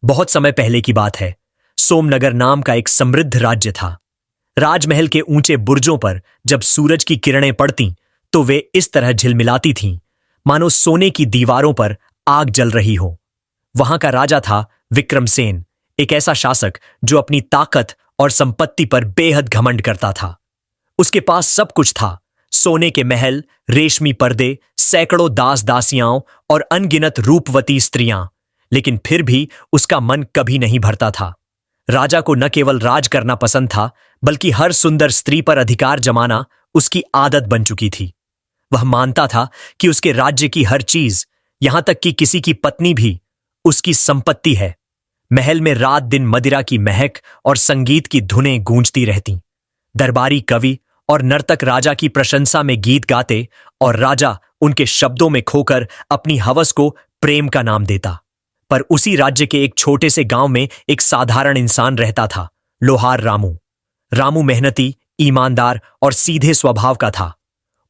बहुत समय पहले की बात है। सोमनगर नाम का एक समृद्ध राज्य था। राजमहल के ऊंचे बुर्जों पर जब सूरज की किरणें पड़तीं तो वे इस तरह झिलमिलाती थीं मानो सोने की दीवारों पर आग जल रही हो। वहां का राजा था विक्रमसेन, एक ऐसा शासक जो अपनी ताकत और संपत्ति पर बेहद घमंड करता था। उसके पास सब कुछ था, सोने के महल, रेशमी पर्दे, सैकड़ों दास दासियाओं और अनगिनत रूपवती स्त्रियां, लेकिन फिर भी उसका मन कभी नहीं भरता था। राजा को न केवल राज करना पसंद था, बल्कि हर सुंदर स्त्री पर अधिकार जमाना उसकी आदत बन चुकी थी। वह मानता था कि उसके राज्य की हर चीज, यहां तक कि किसी की पत्नी भी, उसकी संपत्ति है। महल में रात दिन मदिरा की महक और संगीत की धुनें गूंजती रहतीं। दरबारी कवि और नर्तक राजा की प्रशंसा में गीत गाते और राजा उनके शब्दों में खोकर अपनी हवस को प्रेम का नाम देता। पर उसी राज्य के एक छोटे से गांव में एक साधारण इंसान रहता था, लोहार रामू। रामू मेहनती, ईमानदार और सीधे स्वभाव का था।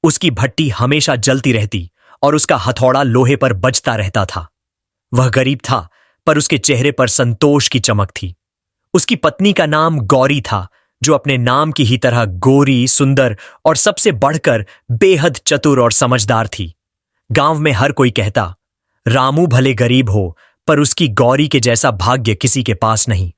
उसकी भट्टी हमेशा जलती रहती और उसका हथौड़ा लोहे पर बजता रहता था। वह गरीब था, पर उसके चेहरे पर संतोष की चमक थी। उसकी पत्नी का नाम गौरी था, जो अपने नाम की ही तरह गोरी, सुंदर और सबसे बढ़कर बेहद चतुर और समझदार थी। गांव में हर कोई कहता, रामू भले गरीब हो, पर उसकी गौरी के जैसा भाग्य किसी के पास नहीं।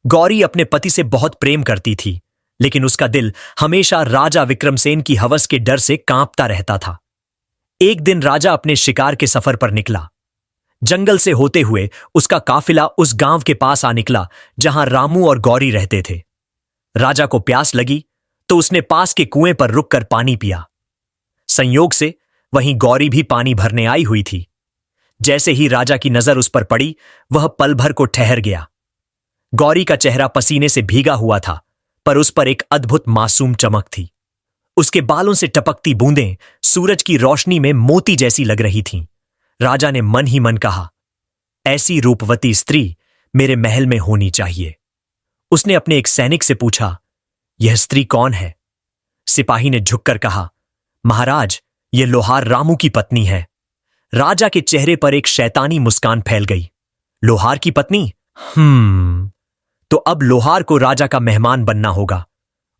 गौरी अपने पति से बहुत प्रेम करती थी, लेकिन उसका दिल हमेशा राजा विक्रमसेन की हवस के डर से कांपता रहता था। एक दिन राजा अपने शिकार के सफर पर निकला। जंगल से होते हुए उसका काफिला उस गांव के पास आ निकला जहां रामू और गौरी रहते थे। राजा को प्यास लगी तो उसने पास के कुएं पर रुककर पानी पिया। संयोग से वहीं गौरी भी पानी भरने आई हुई थी। जैसे ही राजा की नजर उस पर पड़ी, वह पल भर को ठहर गया। गौरी का चेहरा पसीने से भीगा हुआ था, पर उस पर एक अद्भुत मासूम चमक थी। उसके बालों से टपकती बूंदें सूरज की रोशनी में मोती जैसी लग रही थीं। राजा ने मन ही मन कहा, ऐसी रूपवती स्त्री मेरे महल में होनी चाहिए। उसने अपने एक सैनिक से पूछा, यह स्त्री कौन है? सिपाही ने झुककर कहा, महाराज, यह लोहार रामू की पत्नी है। राजा के चेहरे पर एक शैतानी मुस्कान फैल गई। लोहार की पत्नी? तो अब लोहार को राजा का मेहमान बनना होगा।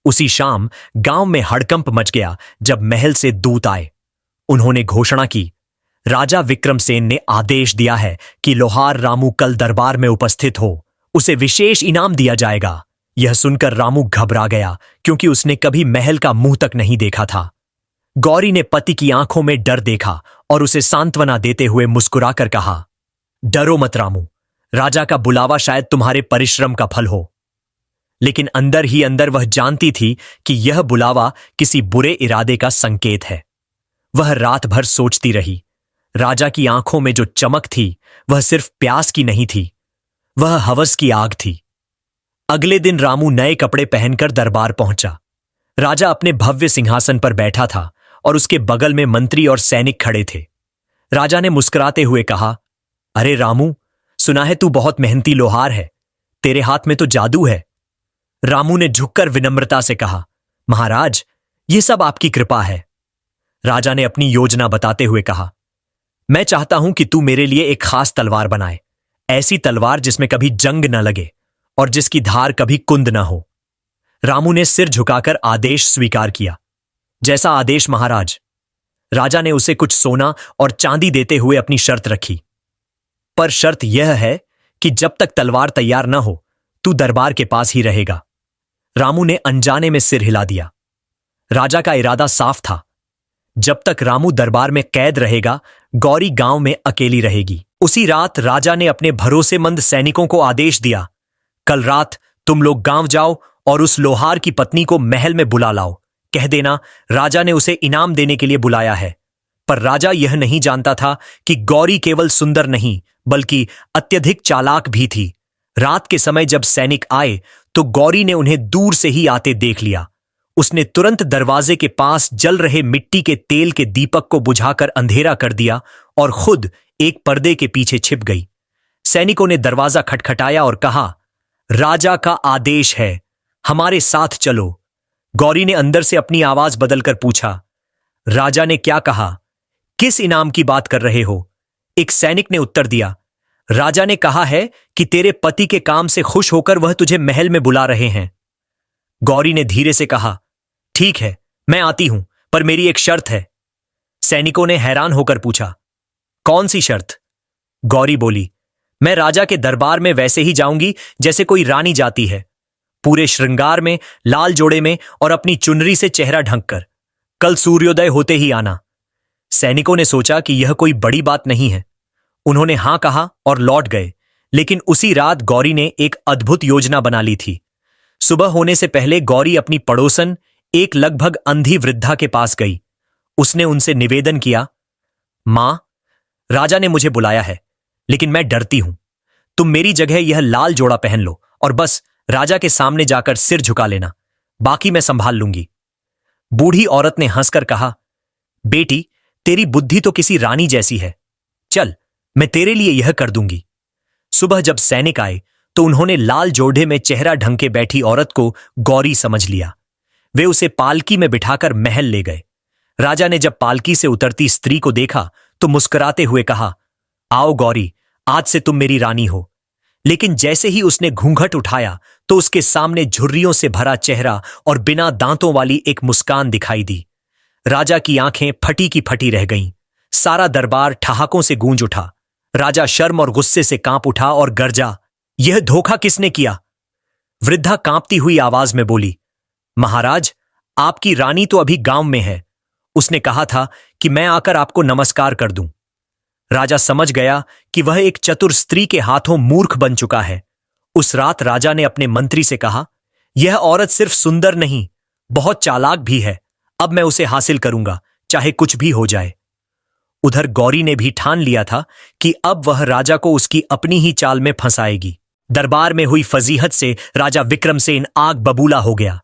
उसी शाम गांव में हड़कंप मच गया जब महल से दूत आए। उन्होंने घोषणा की, राजा विक्रमसेन ने आदेश दिया है कि लोहार रामू कल दरबार में उपस्थित हो। उसे विशेष इनाम दिया जाएगा। यह सुनकर रामू घबरा गया, क्योंकि उसने कभी महल का मुंह तक नहीं देखा था। गौरी ने पति की आंखों में डर देखा और उसे सांत्वना देते हुए मुस्कुराकर कहा, डरो मत रामू, राजा का बुलावा शायद तुम्हारे परिश्रम का फल हो। लेकिन अंदर ही अंदर वह जानती थी कि यह बुलावा किसी बुरे इरादे का संकेत है। वह रात भर सोचती रही। राजा की आंखों में जो चमक थी, वह सिर्फ प्यास की नहीं थी, वह हवस की आग थी। अगले दिन रामू नए कपड़े पहनकर दरबार पहुंचा। राजा अपने भव्य सिंहासन पर बैठा था और उसके बगल में मंत्री और सैनिक खड़े थे। राजा ने मुस्कुराते हुए कहा, अरे रामू, सुना है तू बहुत मेहनती लोहार है, तेरे हाथ में तो जादू है। रामू ने झुककर विनम्रता से कहा, महाराज, यह सब आपकी कृपा है। राजा ने अपनी योजना बताते हुए कहा, मैं चाहता हूं कि तू मेरे लिए एक खास तलवार बनाए, ऐसी तलवार जिसमें कभी जंग न लगे और जिसकी धार कभी कुंद न हो। रामू ने सिर झुकाकर आदेश स्वीकार किया। जैसा आदेश महाराज। राजा ने उसे कुछ सोना और चांदी देते हुए अपनी शर्त रखी। पर शर्त यह है कि जब तक तलवार तैयार न हो, तू दरबार के पास ही रहेगा। रामू ने अनजाने में सिर हिला दिया। राजा का इरादा साफ था, जब तक रामू दरबार में कैद रहेगा, गौरी गांव में अकेली रहेगी। उसी रात राजा ने अपने भरोसेमंद सैनिकों को आदेश दिया, कल रात तुम लोग गांव जाओ और उस लोहार की पत्नी को महल में बुला लाओ। कह देना राजा ने उसे इनाम देने के लिए बुलाया है। पर राजा यह नहीं जानता था कि गौरी केवल सुंदर नहीं, बल्कि अत्यधिक चालाक भी थी। रात के समय जब सैनिक आए तो गौरी ने उन्हें दूर से ही आते देख लिया। उसने तुरंत दरवाजे के पास जल रहे मिट्टी के तेल के दीपक को बुझाकर अंधेरा कर दिया और खुद एक पर्दे के पीछे छिप गई। सैनिकों ने दरवाजा खटखटाया और कहा, राजा का आदेश है, हमारे साथ चलो। गौरी ने अंदर से अपनी आवाज बदलकर पूछा, राजा ने क्या कहा? किस इनाम की बात कर रहे हो? एक सैनिक ने उत्तर दिया, राजा ने कहा है कि तेरे पति के काम से खुश होकर वह तुझे महल में बुला रहे हैं। गौरी ने धीरे से कहा, ठीक है, मैं आती हूं, पर मेरी एक शर्त है। सैनिकों ने हैरान होकर पूछा, कौन सी शर्त? गौरी बोली, मैं राजा के दरबार में वैसे ही जाऊंगी जैसे कोई रानी जाती है, पूरे श्रृंगार में, लाल जोड़े में और अपनी चुनरी से चेहरा ढंककर। कल सूर्योदय होते ही आना। सैनिकों ने सोचा कि यह कोई बड़ी बात नहीं है। उन्होंने हां कहा और लौट गए। लेकिन उसी रात गौरी ने एक अद्भुत योजना बना ली थी। सुबह होने से पहले गौरी अपनी पड़ोसन, एक लगभग अंधी वृद्धा के पास गई। उसने उनसे निवेदन किया, मां, राजा ने मुझे बुलाया है, लेकिन मैं डरती हूं। तुम मेरी जगह यह लाल जोड़ा पहन लो और बस राजा के सामने जाकर सिर झुका लेना, बाकी मैं संभाल लूंगी। बूढ़ी औरत ने हंसकर कहा, बेटी, तेरी बुद्धि तो किसी रानी जैसी है। चल, मैं तेरे लिए यह कर दूंगी। सुबह जब सैनिक आए तो उन्होंने लाल जोड़े में चेहरा ढंके बैठी औरत को गौरी समझ लिया। वे उसे पालकी में बिठाकर महल ले गए। राजा ने जब पालकी से उतरती स्त्री को देखा तो मुस्कुराते हुए कहा, आओ गौरी, आज से तुम मेरी रानी हो। लेकिन जैसे ही उसने घूंघट उठाया तो उसके सामने झुर्रियों से भरा चेहरा और बिना दांतों वाली एक मुस्कान दिखाई दी। राजा की आंखें फटी की फटी रह गईं। सारा दरबार ठहाकों से गूंज उठा। राजा शर्म और गुस्से से कांप उठा और गरजा, यह धोखा किसने किया? वृद्धा कांपती हुई आवाज में बोली, महाराज, आपकी रानी तो अभी गांव में है। उसने कहा था कि मैं आकर आपको नमस्कार कर दूं। राजा समझ गया कि वह एक चतुर स्त्री के हाथों मूर्ख बन चुका है। उस रात राजा ने अपने मंत्री से कहा, यह औरत सिर्फ सुंदर नहीं, बहुत चालाक भी है। अब मैं उसे हासिल करूंगा, चाहे कुछ भी हो जाए। उधर गौरी ने भी ठान लिया था कि अब वह राजा को उसकी अपनी ही चाल में फंसाएगी। दरबार में हुई फजीहत से राजा विक्रमसेन आग बबूला हो गया।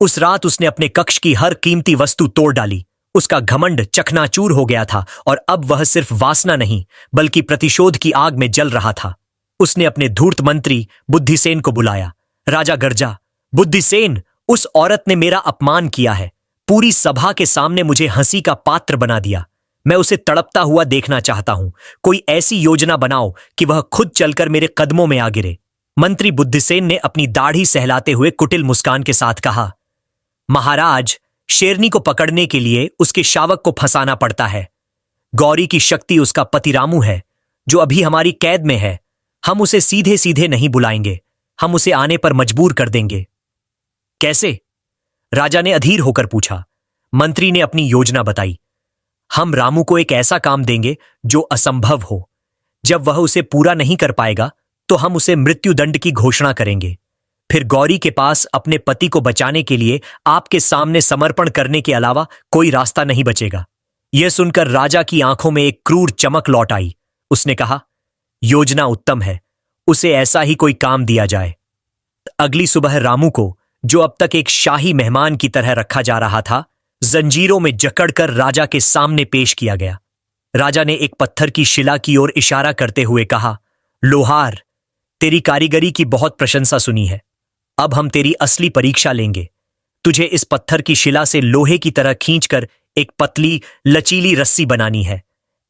उस रात उसने अपने कक्ष की हर कीमती वस्तु तोड़ डाली। उसका घमंड चकनाचूर हो गया था और अब वह सिर्फ वासना नहीं बल्कि प्रतिशोध की आग में जल रहा था। उसने अपने धूर्त मंत्री बुद्धिसेन को बुलाया। राजा गरजा, बुद्धिसेन, उस औरत ने मेरा अपमान किया है। पूरी सभा के सामने मुझे हंसी का पात्र बना दिया। मैं उसे तड़पता हुआ देखना चाहता हूं। कोई ऐसी योजना बनाओ कि वह खुद चलकर मेरे कदमों में आ गिरे। मंत्री बुद्धिसेन ने अपनी दाढ़ी सहलाते हुए कुटिल मुस्कान के साथ कहा, महाराज, शेरनी को पकड़ने के लिए उसके शावक को फंसाना पड़ता है। गौरी की शक्ति उसका पति रामू है, जो अभी हमारी कैद में है। हम उसे सीधे सीधे नहीं बुलाएंगे, हम उसे आने पर मजबूर कर देंगे। कैसे? राजा ने अधीर होकर पूछा। मंत्री ने अपनी योजना बताई। हम रामू को एक ऐसा काम देंगे जो असंभव हो। जब वह उसे पूरा नहीं कर पाएगा तो हम उसे मृत्युदंड की घोषणा करेंगे। फिर गौरी के पास अपने पति को बचाने के लिए आपके सामने समर्पण करने के अलावा कोई रास्ता नहीं बचेगा। यह सुनकर राजा की आंखों में एक क्रूर चमक लौट आई। उसने कहा, योजना उत्तम है, उसे ऐसा ही कोई काम दिया जाए। अगली सुबह रामू को, जो अब तक एक शाही मेहमान की तरह रखा जा रहा था, जंजीरों में जकड़कर राजा के सामने पेश किया गया। राजा ने एक पत्थर की शिला की ओर इशारा करते हुए कहा, लोहार, तेरी कारीगरी की बहुत प्रशंसा सुनी है। अब हम तेरी असली परीक्षा लेंगे। तुझे इस पत्थर की शिला से लोहे की तरह खींचकर एक पतली लचीली रस्सी बनानी है,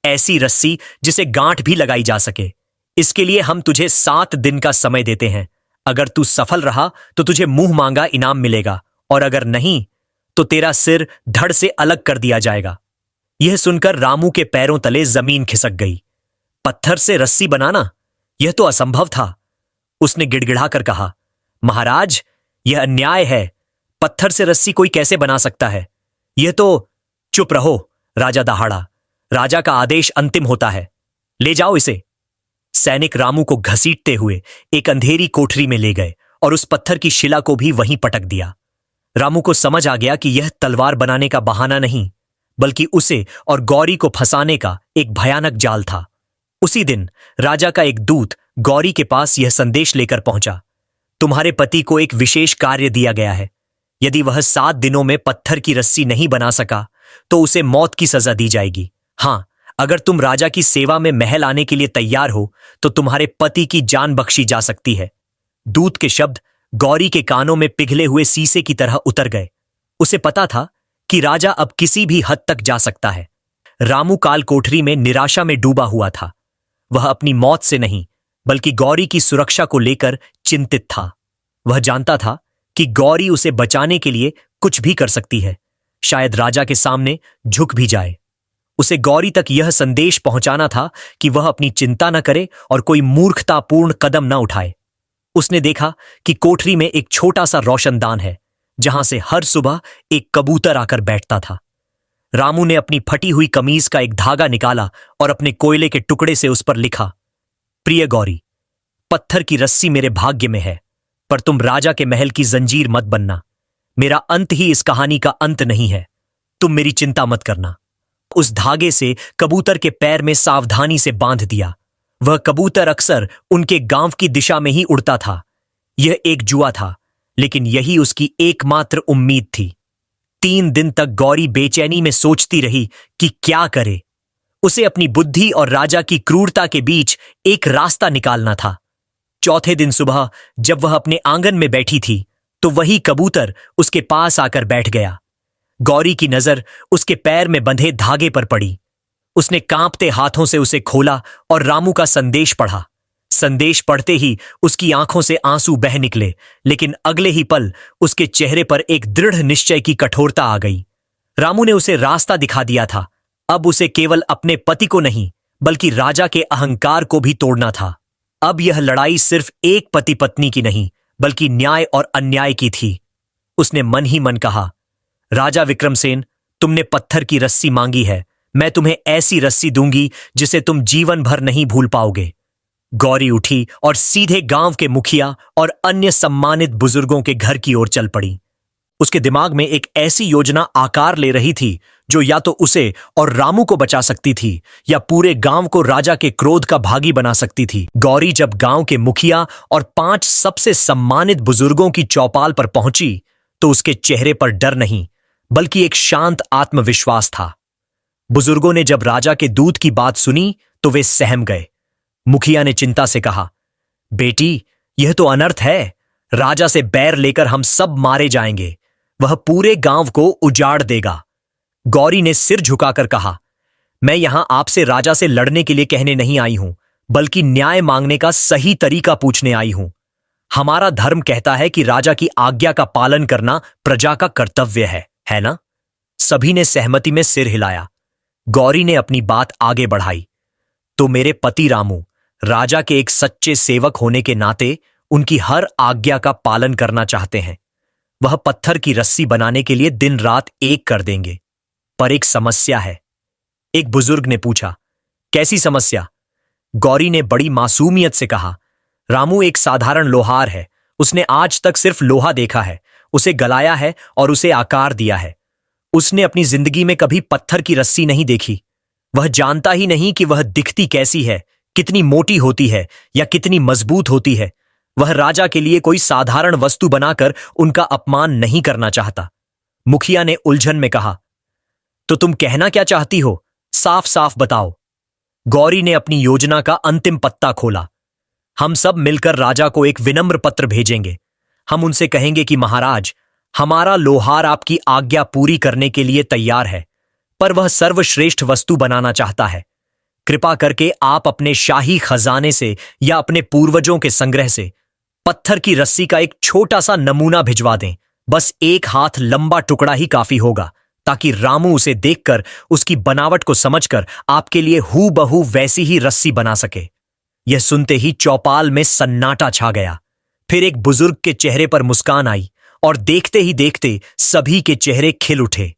ऐसी रस्सी जिसे गांठ भी लगाई जा सके। इसके लिए हम तुझे 7 दिन का समय देते हैं। अगर तू सफल रहा तो तुझे मुंह मांगा इनाम मिलेगा, और अगर नहीं तो तेरा सिर धड़ से अलग कर दिया जाएगा। यह सुनकर रामू के पैरों तले जमीन खिसक गई। पत्थर से रस्सी बनाना, यह तो असंभव था। उसने गिड़गिड़ाकर कहा, महाराज, यह अन्याय है। पत्थर से रस्सी कोई कैसे बना सकता है? यह तो... चुप रहो, राजा दहाड़ा। राजा का आदेश अंतिम होता है। ले जाओ इसे। सैनिक रामू को घसीटते हुए एक अंधेरी कोठरी में ले गए और उस पत्थर की शिला को भी वहीं पटक दिया। रामू को समझ आ गया कि यह तलवार बनाने का बहाना नहीं, बल्कि उसे और गौरी को फंसाने का एक भयानक जाल था। उसी दिन राजा का एक दूत गौरी के पास यह संदेश लेकर पहुंचा, तुम्हारे पति को एक विशेष कार्य दिया गया है। यदि वह 7 दिनों में पत्थर की रस्सी नहीं बना सका तो उसे मौत की सजा दी जाएगी। हां, अगर तुम राजा की सेवा में महल आने के लिए तैयार हो तो तुम्हारे पति की जान बख्शी जा सकती है। दूत के शब्द गौरी के कानों में पिघले हुए शीशे की तरह उतर गए। उसे पता था कि राजा अब किसी भी हद तक जा सकता है। रामू काल कोठरी में निराशा में डूबा हुआ था। वह अपनी मौत से नहीं बल्कि गौरी की सुरक्षा को लेकर चिंतित था। वह जानता था कि गौरी उसे बचाने के लिए कुछ भी कर सकती है, शायद राजा के सामने झुक भी जाए। उसे गौरी तक यह संदेश पहुंचाना था कि वह अपनी चिंता न करे और कोई मूर्खतापूर्ण कदम न उठाए। उसने देखा कि कोठरी में एक छोटा सा रोशनदान है, जहां से हर सुबह एक कबूतर आकर बैठता था। रामू ने अपनी फटी हुई कमीज का एक धागा निकाला और अपने कोयले के टुकड़े से उस पर लिखा, प्रिय गौरी, पत्थर की रस्सी मेरे भाग्य में है, पर तुम राजा के महल की जंजीर मत बनना। मेरा अंत ही इस कहानी का अंत नहीं है। तुम मेरी चिंता मत करना। उस धागे से कबूतर के पैर में सावधानी से बांध दिया। वह कबूतर अक्सर उनके गांव की दिशा में ही उड़ता था। यह एक जुआ था, लेकिन यही उसकी एकमात्र उम्मीद थी। 3 दिन तक गौरी बेचैनी में सोचती रही कि क्या करे। उसे अपनी बुद्धि और राजा की क्रूरता के बीच एक रास्ता निकालना था। चौथे दिन सुबह जब वह अपने आंगन में बैठी थी, तो वही कबूतर उसके पास आकर बैठ गया। गौरी की नजर उसके पैर में बंधे धागे पर पड़ी। उसने कांपते हाथों से उसे खोला और रामू का संदेश पढ़ा। संदेश पढ़ते ही उसकी आंखों से आंसू बह निकले, लेकिन अगले ही पल उसके चेहरे पर एक दृढ़ निश्चय की कठोरता आ गई। रामू ने उसे रास्ता दिखा दिया था। अब उसे केवल अपने पति को नहीं, बल्कि राजा के अहंकार को भी तोड़ना था। अब यह लड़ाई सिर्फ एक पति पत्नी की नहीं, बल्कि न्याय और अन्याय की थी। उसने मन ही मन कहा, राजा विक्रमसेन, तुमने पत्थर की रस्सी मांगी है, मैं तुम्हें ऐसी रस्सी दूंगी जिसे तुम जीवन भर नहीं भूल पाओगे। गौरी उठी और सीधे गांव के मुखिया और अन्य सम्मानित बुजुर्गों के घर की ओर चल पड़ी। उसके दिमाग में एक ऐसी योजना आकार ले रही थी जो या तो उसे और रामू को बचा सकती थी, या पूरे गांव को राजा के क्रोध का भागी बना सकती थी। गौरी जब गांव के मुखिया और 5 सबसे सम्मानित बुजुर्गों की चौपाल पर पहुंची, तो उसके चेहरे पर डर नहीं, बल्कि एक शांत आत्मविश्वास था। बुजुर्गों ने जब राजा के दूत की बात सुनी तो वे सहम गए। मुखिया ने चिंता से कहा, बेटी, यह तो अनर्थ है। राजा से बैर लेकर हम सब मारे जाएंगे। वह पूरे गांव को उजाड़ देगा। गौरी ने सिर झुकाकर कहा, मैं यहां आपसे राजा से लड़ने के लिए कहने नहीं आई हूं, बल्कि न्याय मांगने का सही तरीका पूछने आई हूं। हमारा धर्म कहता है कि राजा की आज्ञा का पालन करना प्रजा का कर्तव्य है ना? सभी ने सहमति में सिर हिलाया। गौरी ने अपनी बात आगे बढ़ाई, तो मेरे पति रामू राजा के एक सच्चे सेवक होने के नाते उनकी हर आज्ञा का पालन करना चाहते हैं। वह पत्थर की रस्सी बनाने के लिए दिन रात एक कर देंगे। पर एक समस्या है। एक बुजुर्ग ने पूछा, कैसी समस्या? गौरी ने बड़ी मासूमियत से कहा, रामू एक साधारण लोहार है। उसने आज तक सिर्फ लोहा देखा है, उसे गलाया है और उसे आकार दिया है। उसने अपनी जिंदगी में कभी पत्थर की रस्सी नहीं देखी। वह जानता ही नहीं कि वह दिखती कैसी है, कितनी मोटी होती है या कितनी मजबूत होती है। वह राजा के लिए कोई साधारण वस्तु बनाकर उनका अपमान नहीं करना चाहता। मुखिया ने उलझन में कहा, तो तुम कहना क्या चाहती हो? साफ साफ बताओ। गौरी ने अपनी योजना का अंतिम पत्ता खोला। हम सब मिलकर राजा को एक विनम्र पत्र भेजेंगे। हम उनसे कहेंगे कि महाराज, हमारा लोहार आपकी आज्ञा पूरी करने के लिए तैयार है, पर वह सर्वश्रेष्ठ वस्तु बनाना चाहता है। कृपा करके आप अपने शाही खजाने से या अपने पूर्वजों के संग्रह से पत्थर की रस्सी का एक छोटा सा नमूना भिजवा दें। बस 1 हाथ लंबा टुकड़ा ही काफी होगा, ताकि रामू उसे देखकर उसकी बनावट को समझकर आपके लिए हूबहू वैसी ही रस्सी बना सके। यह सुनते ही चौपाल में सन्नाटा छा गया। फिर एक बुजुर्ग के चेहरे पर मुस्कान आई और देखते ही देखते सभी के चेहरे खिल उठे।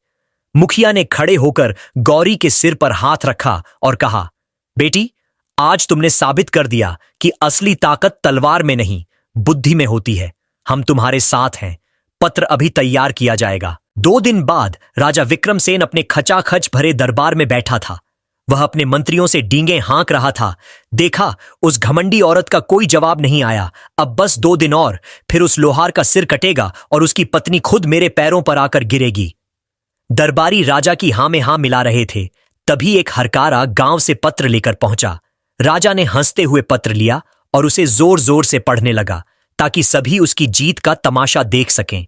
मुखिया ने खड़े होकर गौरी के सिर पर हाथ रखा और कहा, बेटी, आज तुमने साबित कर दिया कि असली ताकत तलवार में नहीं, बुद्धि में होती है। हम तुम्हारे साथ हैं। पत्र अभी तैयार किया जाएगा। 2 दिन बाद राजा विक्रमसेन अपने खचाखच भरे दरबार में बैठा था। वह अपने मंत्रियों से डींगे हाँक रहा था। देखा, उस घमंडी औरत का कोई जवाब नहीं आया। अब बस 2 दिन और, फिर उस लोहार का सिर कटेगा और उसकी पत्नी खुद मेरे पैरों पर आकर गिरेगी। दरबारी राजा की हां में हां मिला रहे थे। तभी एक हरकारा गांव से पत्र लेकर पहुंचा। राजा ने हंसते हुए पत्र लिया और उसे जोर जोर से पढ़ने लगा, ताकि सभी उसकी जीत का तमाशा देख सकें।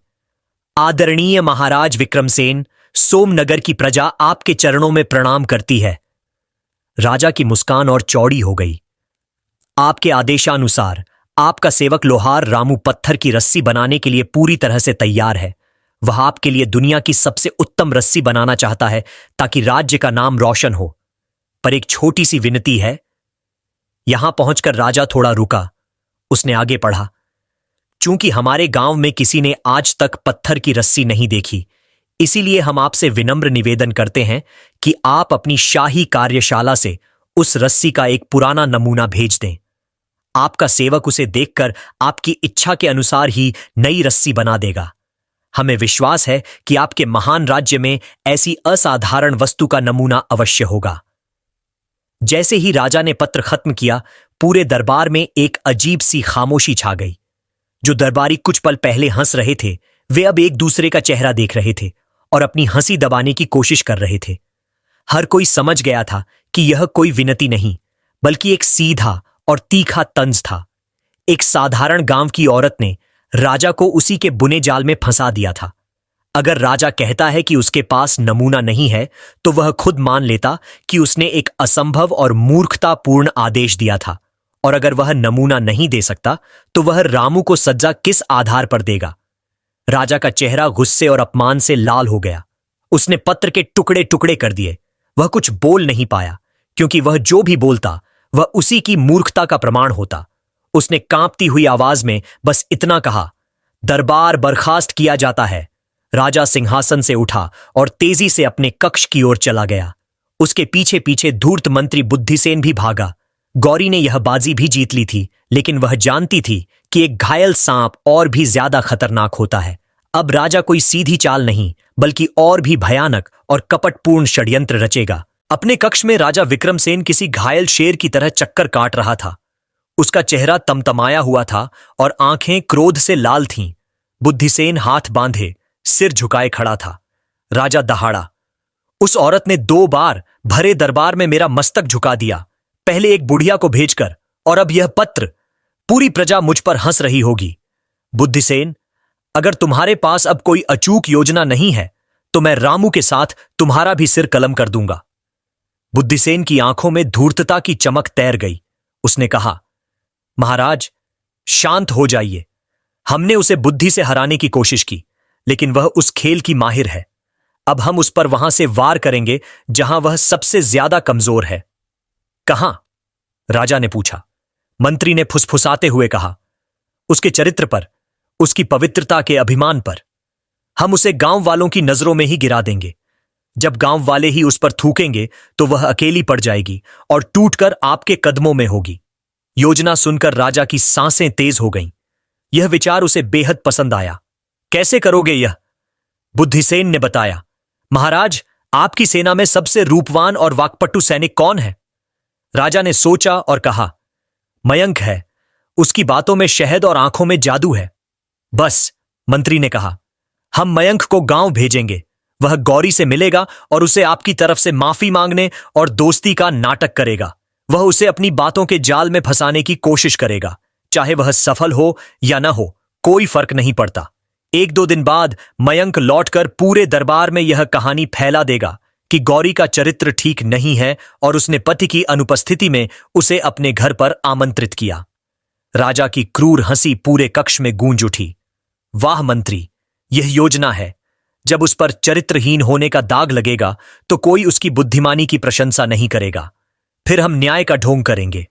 आदरणीय महाराज विक्रमसेन, सोमनगर की प्रजा आपके चरणों में प्रणाम करती है। राजा की मुस्कान और चौड़ी हो गई। आपके आदेशानुसार आपका सेवक लोहार रामू पत्थर की रस्सी बनाने के लिए पूरी तरह से तैयार है। वह आपके लिए दुनिया की सबसे उत्तम रस्सी बनाना चाहता है ताकि राज्य का नाम रोशन हो। पर एक छोटी सी विनती है। यहां पहुंचकर राजा थोड़ा रुका। उसने आगे पढ़ा, चूंकि हमारे गांव में किसी ने आज तक पत्थर की रस्सी नहीं देखी, इसीलिए हम आपसे विनम्र निवेदन करते हैं कि आप अपनी शाही कार्यशाला से उस रस्सी का एक पुराना नमूना भेज दें। आपका सेवक उसे देखकर आपकी इच्छा के अनुसार ही नई रस्सी बना देगा। हमें विश्वास है कि आपके महान राज्य में ऐसी असाधारण वस्तु का नमूना अवश्य होगा। जैसे ही राजा ने पत्र खत्म किया, पूरे दरबार में एक अजीब सी खामोशी छा गई। जो दरबारी कुछ पल पहले हंस रहे थे, वे अब एक दूसरे का चेहरा देख रहे थे और अपनी हंसी दबाने की कोशिश कर रहे थे। हर कोई समझ गया था कि यह कोई विनती नहीं, बल्कि एक सीधा और तीखा तंज था। एक साधारण गांव की औरत ने राजा को उसी के बुने जाल में फंसा दिया था। अगर राजा कहता है कि उसके पास नमूना नहीं है, तो वह खुद मान लेता कि उसने एक असंभव और मूर्खतापूर्ण आदेश दिया था, और अगर वह नमूना नहीं दे सकता तो वह रामू को सजा किस आधार पर देगा। राजा का चेहरा गुस्से और अपमान से लाल हो गया। उसने पत्र के टुकड़े टुकड़े कर दिए। वह कुछ बोल नहीं पाया, क्योंकि वह जो भी बोलता वह उसी की मूर्खता का प्रमाण होता। उसने कांपती हुई आवाज में बस इतना कहा, दरबार बर्खास्त किया जाता है। राजा सिंहासन से उठा और तेजी से अपने कक्ष की ओर चला गया। उसके पीछे पीछे धूर्त मंत्री बुद्धिसेन भी भागा। गौरी ने यह बाजी भी जीत ली थी, लेकिन वह जानती थी कि एक घायल सांप और भी ज्यादा खतरनाक होता है। अब राजा कोई सीधी चाल नहीं, बल्कि और भी भयानक और कपटपूर्ण षड्यंत्र रचेगा। अपने कक्ष में राजा विक्रमसेन किसी घायल शेर की तरह चक्कर काट रहा था। उसका चेहरा तमतमाया हुआ था और आंखें क्रोध से लाल थीं। बुद्धिसेन हाथ बांधे सिर झुकाए खड़ा था। राजा दहाड़ा, उस औरत ने 2 बार भरे दरबार में मेरा मस्तक झुका दिया, पहले एक बुढ़िया को भेजकर, और अब यह पत्र। पूरी प्रजा मुझ पर हंस रही होगी। बुद्धिसेन, अगर तुम्हारे पास अब कोई अचूक योजना नहीं है तो मैं रामू के साथ तुम्हारा भी सिर कलम कर दूंगा। बुद्धिसेन की आंखों में धूर्तता की चमक तैर गई। उसने कहा, महाराज शांत हो जाइए। हमने उसे बुद्धि से हराने की कोशिश की, लेकिन वह उस खेल की माहिर है। अब हम उस पर वहां से वार करेंगे जहां वह सबसे ज्यादा कमजोर है। कहां? राजा ने पूछा। मंत्री ने फुसफुसाते हुए कहा, उसके चरित्र पर, उसकी पवित्रता के अभिमान पर। हम उसे गांव वालों की नजरों में ही गिरा देंगे। जब गांव वाले ही उस पर थूकेंगे तो वह अकेली पड़ जाएगी और टूटकर आपके कदमों में होगी। योजना सुनकर राजा की सांसें तेज हो गईं। यह विचार उसे बेहद पसंद आया। कैसे करोगे यह? बुद्धिसेन ने बताया, महाराज, आपकी सेना में सबसे रूपवान और वाक्पटु सैनिक कौन है? राजा ने सोचा और कहा, मयंक है। उसकी बातों में शहद और आंखों में जादू है। बस, मंत्री ने कहा, हम मयंक को गांव भेजेंगे। वह गौरी से मिलेगा और उसे आपकी तरफ से माफी मांगने और दोस्ती का नाटक करेगा। वह उसे अपनी बातों के जाल में फंसाने की कोशिश करेगा। चाहे वह सफल हो या न हो, कोई फर्क नहीं पड़ता। 1-2 दिन बाद मयंक लौटकर पूरे दरबार में यह कहानी फैला देगा कि गौरी का चरित्र ठीक नहीं है और उसने पति की अनुपस्थिति में उसे अपने घर पर आमंत्रित किया। राजा की क्रूर हंसी पूरे कक्ष में गूंज उठी। वाह मंत्री, यह योजना है। जब उस पर चरित्रहीन होने का दाग लगेगा तो कोई उसकी बुद्धिमानी की प्रशंसा नहीं करेगा। फिर हम न्याय का ढोंग करेंगे।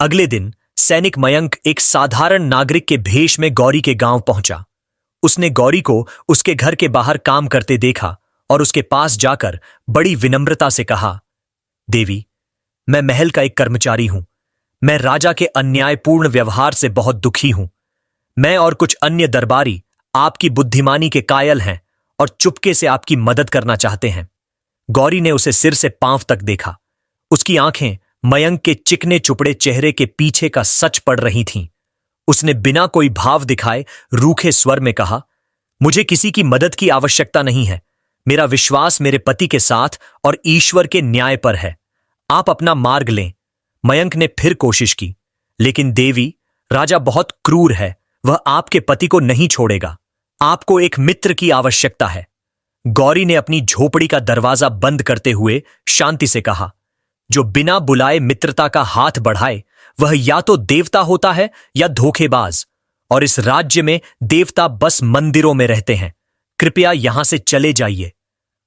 अगले दिन सैनिक मयंक एक साधारण नागरिक के भेष में गौरी के गांव पहुंचा। उसने गौरी को उसके घर के बाहर काम करते देखा और उसके पास जाकर बड़ी विनम्रता से कहा, देवी, मैं महल का एक कर्मचारी हूं। मैं राजा के अन्यायपूर्ण व्यवहार से बहुत दुखी हूं। मैं और कुछ अन्य दरबारी आपकी बुद्धिमानी के कायल हैं और चुपके से आपकी मदद करना चाहते हैं। गौरी ने उसे सिर से पांव तक देखा। उसकी आंखें मयंक के चिकने चुपड़े चेहरे के पीछे का सच पढ़ रही थीं। उसने बिना कोई भाव दिखाए रूखे स्वर में कहा, मुझे किसी की मदद की आवश्यकता नहीं है। मेरा विश्वास मेरे पति के साथ और ईश्वर के न्याय पर है। आप अपना मार्ग लें। मयंक ने फिर कोशिश की, लेकिन देवी, राजा बहुत क्रूर है। वह आपके पति को नहीं छोड़ेगा। आपको एक मित्र की आवश्यकता है। गौरी ने अपनी झोपड़ी का दरवाजा बंद करते हुए शांति से कहा, जो बिना बुलाए मित्रता का हाथ बढ़ाए वह या तो देवता होता है या धोखेबाज, और इस राज्य में देवता बस मंदिरों में रहते हैं। कृपया यहां से चले जाइए।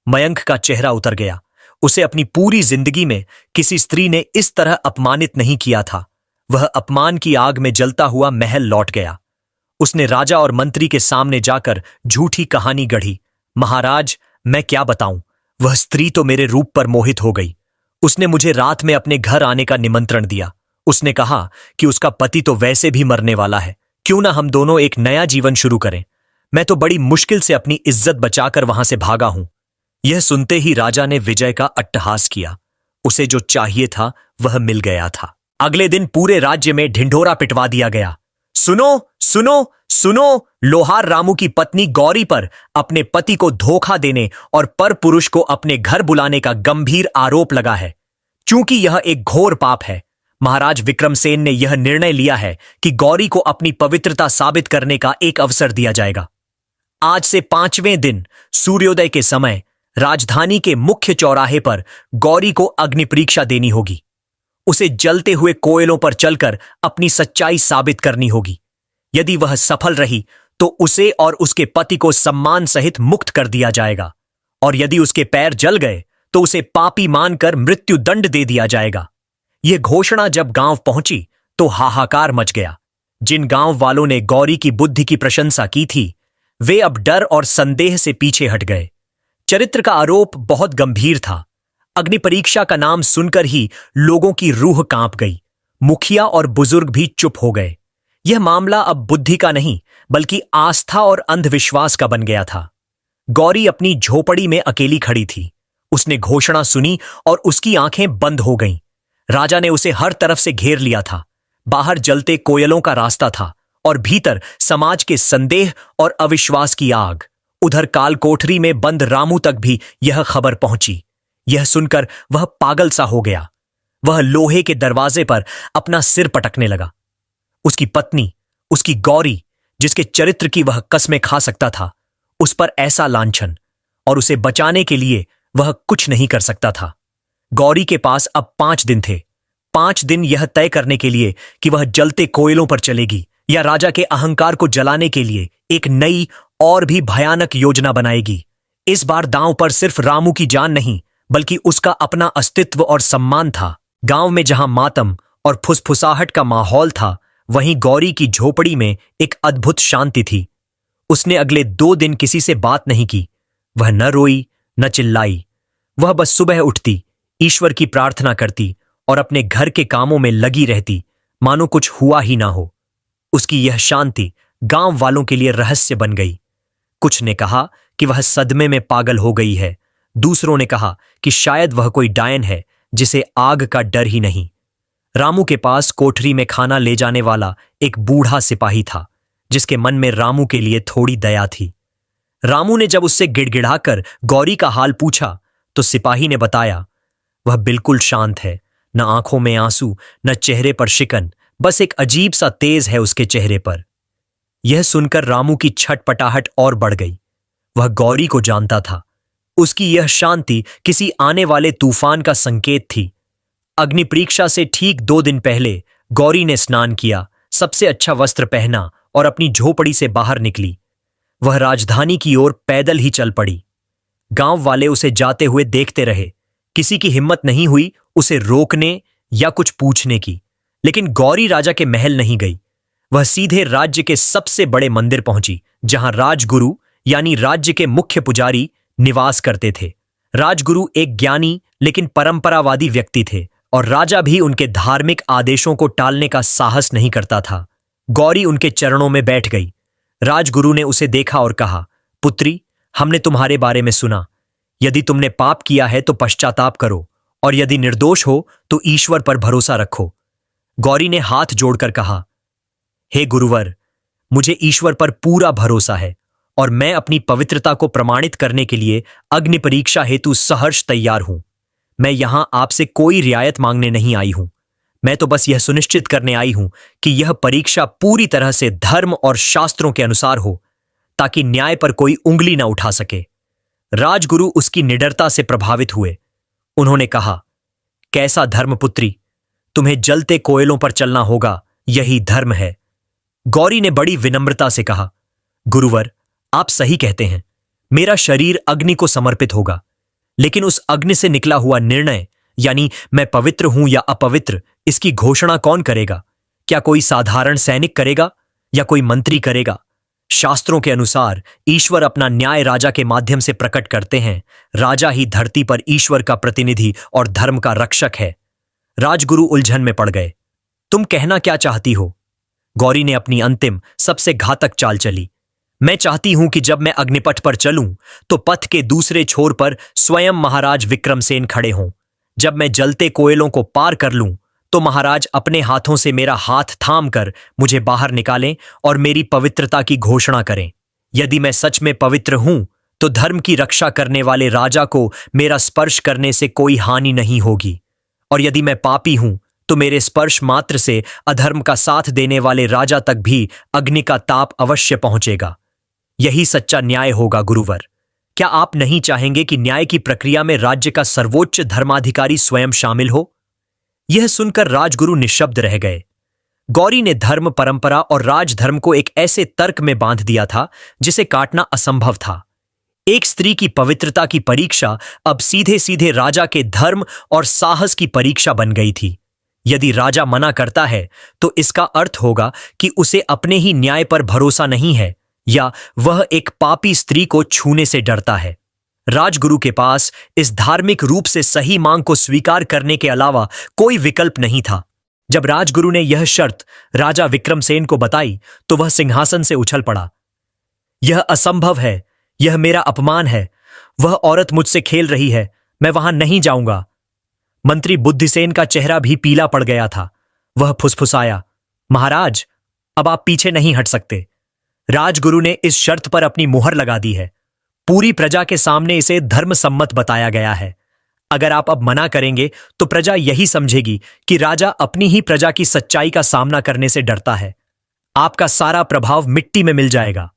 मयंक का चेहरा उतर गया। उसे अपनी पूरी जिंदगी में किसी स्त्री ने इस तरह अपमानित नहीं किया था। वह अपमान की आग में जलता हुआ महल लौट गया। उसने राजा और मंत्री के सामने जाकर झूठी कहानी गढ़ी। महाराज, मैं क्या बताऊं, वह स्त्री तो मेरे रूप पर मोहित हो गई। उसने मुझे रात में अपने घर आने का निमंत्रण दिया। उसने कहा कि उसका पति तो वैसे भी मरने वाला है, क्यों ना हम दोनों एक नया जीवन शुरू करें। मैं तो बड़ी मुश्किल से अपनी इज्जत बचाकर वहां से भागा हूं। यह सुनते ही राजा ने विजय का अट्टहास किया। उसे जो चाहिए था वह मिल गया था। अगले दिन पूरे राज्य में ढिंढोरा पिटवा दिया गया। सुनो सुनो सुनो, लोहार रामू की पत्नी गौरी पर अपने पति को धोखा देने और पर पुरुष को अपने घर बुलाने का गंभीर आरोप लगा है। चूंकि यह एक घोर पाप है, महाराज विक्रमसेन ने यह निर्णय लिया है कि गौरी को अपनी पवित्रता साबित करने का एक अवसर दिया जाएगा। आज से 5वें दिन सूर्योदय के समय राजधानी के मुख्य चौराहे पर गौरी को अग्नि परीक्षा देनी होगी। उसे जलते हुए कोयलों पर चलकर अपनी सच्चाई साबित करनी होगी। यदि वह सफल रही तो उसे और उसके पति को सम्मान सहित मुक्त कर दिया जाएगा, और यदि उसके पैर जल गए तो उसे पापी मानकर मृत्यु दंड दे दिया जाएगा। यह घोषणा जब गांव पहुंची तो हाहाकार मच गया। जिन गांव वालों ने गौरी की बुद्धि की प्रशंसा की थी, वे अब डर और संदेह से पीछे हट गए। चरित्र का आरोप बहुत गंभीर था। अग्नि परीक्षा का नाम सुनकर ही लोगों की रूह कांप गई। मुखिया और बुजुर्ग भी चुप हो गए। यह मामला अब बुद्धि का नहीं बल्कि आस्था और अंधविश्वास का बन गया था। गौरी अपनी झोपड़ी में अकेली खड़ी थी। उसने घोषणा सुनी और उसकी आंखें बंद हो गईं। राजा ने उसे हर तरफ से घेर लिया था। बाहर जलते कोयलों का रास्ता था और भीतर समाज के संदेह और अविश्वास की आग। उधर काल कोठरी में बंद रामू तक भी यह खबर पहुंची। यह सुनकर वह पागल सा हो गया। वह लोहे के दरवाजे पर अपना सिर पटकने लगा। उसकी पत्नी, उसकी गौरी, जिसके चरित्र की वह कस्में खा सकता था, उस पर ऐसा लांछन, और उसे बचाने के लिए वह कुछ नहीं कर सकता था। गौरी के पास अब 5 दिन थे। 5 दिन यह तय करने के लिए कि वह जलते कोयलों पर चलेगी या राजा के अहंकार को जलाने के लिए एक नई और भी भयानक योजना बनाएगी। इस बार दांव पर सिर्फ रामू की जान नहीं बल्कि उसका अपना अस्तित्व और सम्मान था। गांव में जहां मातम और फुसफुसाहट का माहौल था, वहीं गौरी की झोपड़ी में एक अद्भुत शांति थी। उसने अगले 2 दिन किसी से बात नहीं की। वह न रोई न चिल्लाई। वह बस सुबह उठती, ईश्वर की प्रार्थना करती और अपने घर के कामों में लगी रहती, मानो कुछ हुआ ही ना हो। उसकी यह शांति गांव वालों के लिए रहस्य बन गई। कुछ ने कहा कि वह सदमे में पागल हो गई है। दूसरों ने कहा कि शायद वह कोई डायन है जिसे आग का डर ही नहीं। रामू के पास कोठरी में खाना ले जाने वाला एक बूढ़ा सिपाही था, जिसके मन में रामू के लिए थोड़ी दया थी। रामू ने जब उससे गिड़गिड़ाकर गौरी का हाल पूछा तो सिपाही ने बताया, वह बिल्कुल शांत है, न आंखों में आंसू, न चेहरे पर शिकन, बस एक अजीब सा तेज है उसके चेहरे पर। यह सुनकर रामू की छटपटाहट और बढ़ गई। वह गौरी को जानता था। उसकी यह शांति किसी आने वाले तूफान का संकेत थी। अग्नि परीक्षा से ठीक 2 दिन पहले गौरी ने स्नान किया, सबसे अच्छा वस्त्र पहना और अपनी झोपड़ी से बाहर निकली। वह राजधानी की ओर पैदल ही चल पड़ी। गांव वाले उसे जाते हुए देखते रहे। किसी की हिम्मत नहीं हुई उसे रोकने या कुछ पूछने की। लेकिन गौरी राजा के महल नहीं गई। वह सीधे राज्य के सबसे बड़े मंदिर पहुंची, जहां राजगुरु यानी राज्य के मुख्य पुजारी निवास करते थे। राजगुरु एक ज्ञानी लेकिन परंपरावादी व्यक्ति थे और राजा भी उनके धार्मिक आदेशों को टालने का साहस नहीं करता था। गौरी उनके चरणों में बैठ गई। राजगुरु ने उसे देखा और कहा, पुत्री, हमने तुम्हारे बारे में सुना। यदि तुमने पाप किया है तो पश्चाताप करो, और यदि निर्दोष हो तो ईश्वर पर भरोसा रखो। गौरी ने हाथ जोड़कर कहा, हे गुरुवर, मुझे ईश्वर पर पूरा भरोसा है और मैं अपनी पवित्रता को प्रमाणित करने के लिए अग्नि परीक्षा हेतु सहर्ष तैयार हूं। मैं यहां आपसे कोई रियायत मांगने नहीं आई हूं। मैं तो बस यह सुनिश्चित करने आई हूं कि यह परीक्षा पूरी तरह से धर्म और शास्त्रों के अनुसार हो, ताकि न्याय पर कोई उंगली न उठा सके। राजगुरु उसकी निडरता से प्रभावित हुए। उन्होंने कहा, कैसा धर्मपुत्री, तुम्हें जलते कोयलों पर चलना होगा, यही धर्म है। गौरी ने बड़ी विनम्रता से कहा, गुरुवर, आप सही कहते हैं, मेरा शरीर अग्नि को समर्पित होगा, लेकिन उस अग्नि से निकला हुआ निर्णय, यानी मैं पवित्र हूं या अपवित्र, इसकी घोषणा कौन करेगा? क्या कोई साधारण सैनिक करेगा या कोई मंत्री करेगा? शास्त्रों के अनुसार ईश्वर अपना न्याय राजा के माध्यम से प्रकट करते हैं। राजा ही धरती पर ईश्वर का प्रतिनिधि और धर्म का रक्षक है। राजगुरु उलझन में पड़ गए। तुम कहना क्या चाहती हो? गौरी ने अपनी अंतिम, सबसे घातक चाल चली। मैं चाहती हूं कि जब मैं अग्निपथ पर चलूं तो पथ के दूसरे छोर पर स्वयं महाराज विक्रमसेन खड़े हों। जब मैं जलते कोयलों को पार कर लूं तो महाराज अपने हाथों से मेरा हाथ थाम कर मुझे बाहर निकालें और मेरी पवित्रता की घोषणा करें। यदि मैं सच में पवित्र हूं तो धर्म की रक्षा करने वाले राजा को मेरा स्पर्श करने से कोई हानि नहीं होगी, और यदि मैं पापी हूं तो मेरे स्पर्श मात्र से अधर्म का साथ देने वाले राजा तक भी अग्नि का ताप अवश्य पहुंचेगा। यही सच्चा न्याय होगा गुरुवर। क्या आप नहीं चाहेंगे कि न्याय की प्रक्रिया में राज्य का सर्वोच्च धर्माधिकारी स्वयं शामिल हो? यह सुनकर राजगुरु निशब्द रह गए। गौरी ने धर्म, परंपरा और राजधर्म को एक ऐसे तर्क में बांध दिया था जिसे काटना असंभव था। एक स्त्री की पवित्रता की परीक्षा अब सीधे सीधे राजा के धर्म और साहस की परीक्षा बन गई थी। यदि राजा मना करता है तो इसका अर्थ होगा कि उसे अपने ही न्याय पर भरोसा नहीं है, या वह एक पापी स्त्री को छूने से डरता है। राजगुरु के पास इस धार्मिक रूप से सही मांग को स्वीकार करने के अलावा कोई विकल्प नहीं था। जब राजगुरु ने यह शर्त राजा विक्रमसेन को बताई तो वह सिंहासन से उछल पड़ा। यह असंभव है, यह मेरा अपमान है। वह औरत मुझसे खेल रही है, मैं वहां नहीं जाऊंगा। मंत्री बुद्धिसेन का चेहरा भी पीला पड़ गया था। वह फुसफुसाया, महाराज, अब आप पीछे नहीं हट सकते। राजगुरु ने इस शर्त पर अपनी मुहर लगा दी है। पूरी प्रजा के सामने इसे धर्मसम्मत बताया गया है। अगर आप अब मना करेंगे तो प्रजा यही समझेगी कि राजा अपनी ही प्रजा की सच्चाई का सामना करने से डरता है। आपका सारा प्रभाव मिट्टी में मिल जाएगा।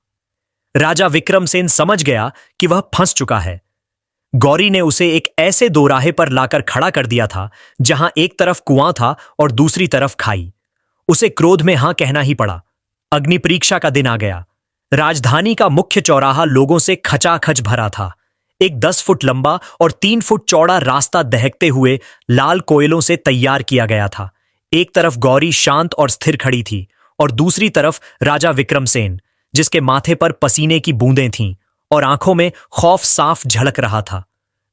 राजा विक्रमसेन समझ गया कि वह फंस चुका है। गौरी ने उसे एक ऐसे दोराहे पर लाकर खड़ा कर दिया था जहां एक तरफ कुआं था और दूसरी तरफ खाई। उसे क्रोध में हां कहना ही पड़ा। अग्नि परीक्षा का दिन आ गया। राजधानी का मुख्य चौराहा लोगों से खचाखच भरा था। एक 10 फुट लंबा और 3 फुट चौड़ा रास्ता दहकते हुए लाल कोयलों से तैयार किया गया था। एक तरफ गौरी शांत और स्थिर खड़ी थी और दूसरी तरफ राजा विक्रमसेन, जिसके माथे पर पसीने की बूंदें थीं और आंखों में खौफ साफ झलक रहा था।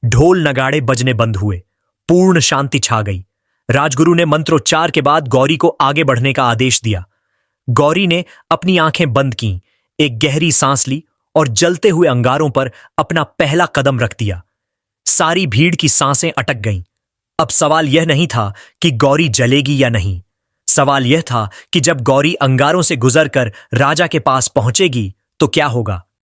ढोल नगाड़े बजने बंद हुए। पूर्ण शांति छा गई। राजगुरु ने मंत्रोच्चार के बाद गौरी को आगे बढ़ने का आदेश दिया। गौरी ने अपनी आंखें बंद कीं, एक गहरी सांस ली और जलते हुए अंगारों पर अपना पहला कदम रख दिया। सारी भीड़ की सांसें अटक गईं। अब सवाल यह नहीं था कि गौरी जलेगी या नहीं। सवाल यह था कि जब गौरी अंगारों से गुजरकर राजा के पास पहुंचेगी तो क्या होगा।